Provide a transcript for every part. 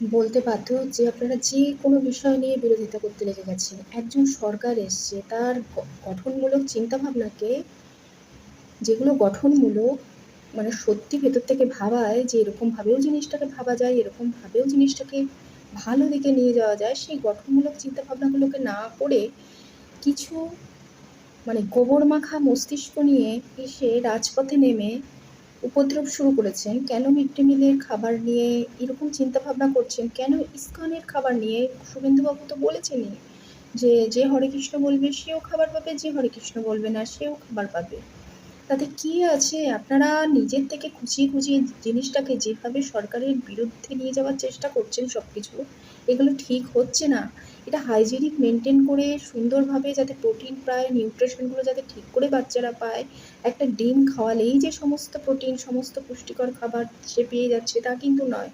বলতে বাধ্য হচ্ছি আপনারা যে কোনো বিষয় নিয়ে বিরোধিতা করতে লেগে গেছেন। একজন সরকার এসছে, তার গঠনমূলক চিন্তাভাবনাকে, যেগুলো গঠনমূলক মানে সত্যি ভেতর থেকে ভাবায় যে এরকমভাবেও জিনিসটাকে ভাবা যায়, এরকমভাবেও জিনিসটাকে ভালো দিকে নিয়ে যাওয়া যায়, সেই গঠনমূলক চিন্তাভাবনাগুলোকে না করে কিছু মানে গোবর মাখা মস্তিষ্ক নিয়ে এসে রাজপথে নেমে উপদ্রব শুরু করেছেন। কেন মিড ডে মিলের খাবার নিয়ে এরকম চিন্তাভাবনা করছেন? কেন ইসকনের খাবার নিয়ে? শুভেন্দুবাবু তো বলেছেনই যে, যে হরে কৃষ্ণ বলবে সেও খাবার পাবে, যে হরে কৃষ্ণ বলবে না সেও খাবার পাবে। তাতে কি আছে? আপনারা নিজের থেকে খুঁচিয়ে খুঁচিয়ে জিনিসটাকে যেভাবে সরকারের বিরুদ্ধে নিয়ে যাওয়ার চেষ্টা করছেন সব কিছু, এগুলো ঠিক হচ্ছে না। এটা হাইজিনিক মেনটেন করে সুন্দরভাবে যাতে প্রোটিন পায়, নিউট্রিশনগুলো যাতে ঠিক করে বাচ্চারা পায়। একটা ডিম খাওয়ালেই যে সমস্ত প্রোটিন, সমস্ত পুষ্টিকর খাবার সে পেয়ে যাচ্ছে তা কিন্তু নয়।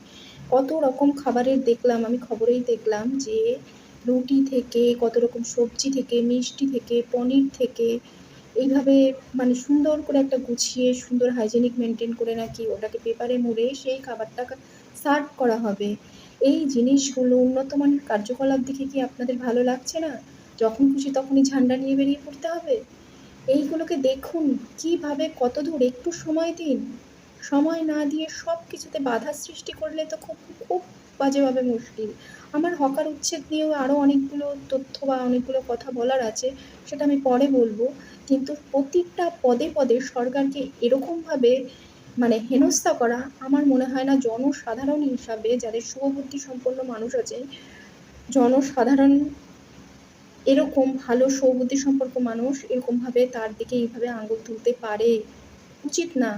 কত রকম খাবারের দেখলাম, আমি খবরেই দেখলাম যে রুটি থেকে, কত রকম সবজি থেকে, মিষ্টি থেকে, পনির থেকে এইভাবে মানে সুন্দর করে একটা গুছিয়ে সুন্দর হাইজেনিক মেনটেন করে নাকি ওটাকে পেপারে মুড়ে সেই খাবারটাকে সার্ভ করা হবে। এই জিনিসগুলো উন্নত মানের কার্যকলাপ দেখে কি আপনাদের ভালো লাগছে না? যখন খুশি তখনই ঝান্ডা নিয়ে বেরিয়ে পড়তে হবে? এইগুলোকে দেখুন কীভাবে কতদূর, একটু সময় দিন। সময় না দিয়ে সব কিছুতে বাধা সৃষ্টি করলে তো খুব খুব বাজেভাবে মুশকিল। আমার হকার উচ্ছেদ নিয়েও আরও অনেকগুলো তথ্য বা অনেকগুলো কথা বলার আছে, সেটা আমি পরে বলবো। কিন্তু প্রতিটা পদে পদে সরকারকে এরকমভাবে মানে হেনস্থা করা আমার মনে হয় না জনসাধারণ হিসাবে যাদের শুভবুদ্ধি সম্পন্ন মানুষ আছে, জনসাধারণ এরকম ভালো সৌবুদ্ধি সম্পর্ক মানুষ এরকমভাবে তার দিকে এইভাবে আঙুল তুলতে পারে। উচিত না।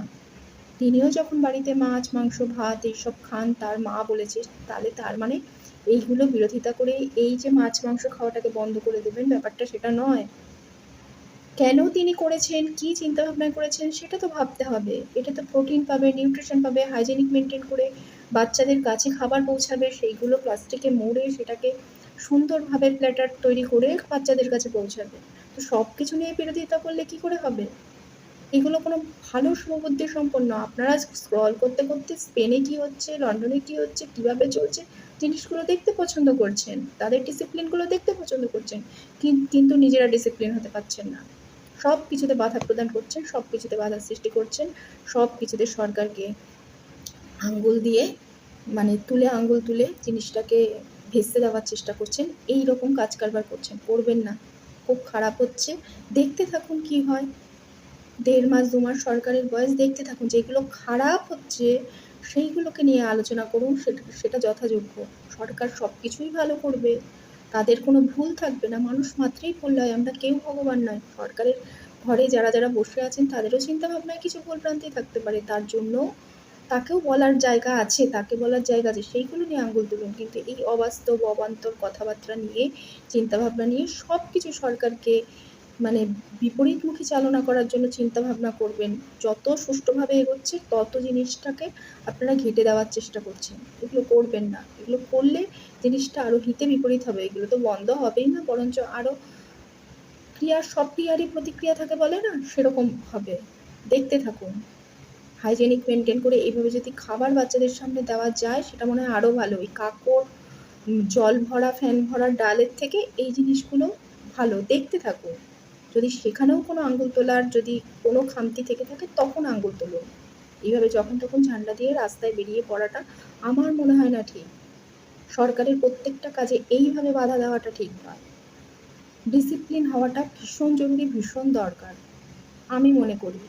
তিনিও যখন বাড়িতে মাছ, মাংস, ভাত এইসব খান, তার মা বলেছে, তাহলে তার মানে এইগুলো বিরোধিতা করে এই যে মাছ, মাংস খাওয়াটাকে বন্ধ করে দেবেন, ব্যাপারটা সেটা নয়। কেন তিনি করেছেন, কী চিন্তাভাবনায় করেছেন সেটা তো ভাবতে হবে। এটা তো প্রোটিন পাবে, নিউট্রিশন পাবে, হাইজেনিক মেনটেন করে বাচ্চাদের কাছে খাবার পৌঁছাবে, সেইগুলো প্লাস্টিকে মুড়ে সেটাকে সুন্দরভাবে প্ল্যাটার তৈরি করে বাচ্চাদের কাছে পৌঁছাবে। তো সব কিছু নিয়ে বিরোধিতা করলে কী করে হবে? এগুলো কোনো ভালো শুভবুদ্ধি সম্পন্ন। আপনারা স্ক্রল করতে করতে স্পেনে কী হচ্ছে, লন্ডনে কী হচ্ছে, কীভাবে চলছে জিনিসগুলো দেখতে পছন্দ করছেন, তাদের ডিসিপ্লিনগুলো দেখতে পছন্দ করছেন, কিন্তু নিজেরা ডিসিপ্লিন হতে পারছেন না। সব কিছুতে বাধা প্রদান করছেন, সব কিছুতে বাধা সৃষ্টি করছেন, সব কিছুতে সরকারকে আঙ্গুল দিয়ে মানে আঙ্গুল তুলে জিনিসটাকে ভেস্তে দেওয়ার চেষ্টা করছেন। এই রকম কাজ কারবার করছেন, করবেন না। খুব খারাপ হচ্ছে। দেখতে থাকুন কি হয়। 1.5 মাস 2 মাস সরকারের বয়স, দেখতে থাকুন। যেগুলো খারাপ হচ্ছে সেইগুলোকে নিয়ে আলোচনা করুন, সেটা যথাযোগ্য। সরকার সব কিছুই ভালো করবে, তাদের কোনো ভুল থাকবে না। মানুষ মাত্রই ভুল হয়, আমরা কেউ ভগবান নয়। সরকারের ঘরে যারা যারা বসে আছেন তাদেরও চিন্তাভাবনায় কিছু ভুলভ্রান্তি থাকতে পারে, তার জন্য তাকেও বলার জায়গা আছে, তাকে বলার জায়গা আছে, সেইগুলো নিয়ে আঙুল তুলুন। কিন্তু এই অবাস্তব অবান্তর কথাবার্তা নিয়ে, চিন্তাভাবনা নিয়ে সব কিছু সরকারকে মানে বিপরীতমুখী চালনা করার জন্য চিন্তাভাবনা করবেন। যত সুষ্ঠুভাবে এগোচ্ছে তত জিনিসটাকে আপনারা ঘেঁটে দেওয়ার চেষ্টা করছেন। এগুলো করবেন না। এগুলো করলে জিনিসটা আরও হিতে বিপরীত হবে। এগুলো তো বন্ধ হবেই না, বরঞ্চ আরও সব ক্রিয়ারই প্রতিক্রিয়া থাকে বলে না, সেরকম হবে। দেখতে থাকুন। হাইজেনিক মেনটেন করে এইভাবে যদি খাবার বাচ্চাদের সামনে দেওয়া যায় সেটা মনে হয় আরও ভালো। ওই কাঁকড়, জল ভরা ফ্যান ভরা ডালের থেকে এই জিনিসগুলো ভালো। দেখতে থাকুন। যদি সেখানেও কোনো আঙুল তোলার যদি কোনো খামতি থেকে থাকে তখন আঙুল তুলুন। এইভাবে যখন তখন ঝান্ডা দিয়ে রাস্তায় বেরিয়ে পড়াটা আমার মনে হয় না ঠিক। সরকারের প্রত্যেকটা কাজে এইভাবে বাধা দেওয়াটা ঠিক নয়। ডিসিপ্লিন হওয়াটা ভীষণ জরুরি, ভীষণ দরকার আমি মনে করি।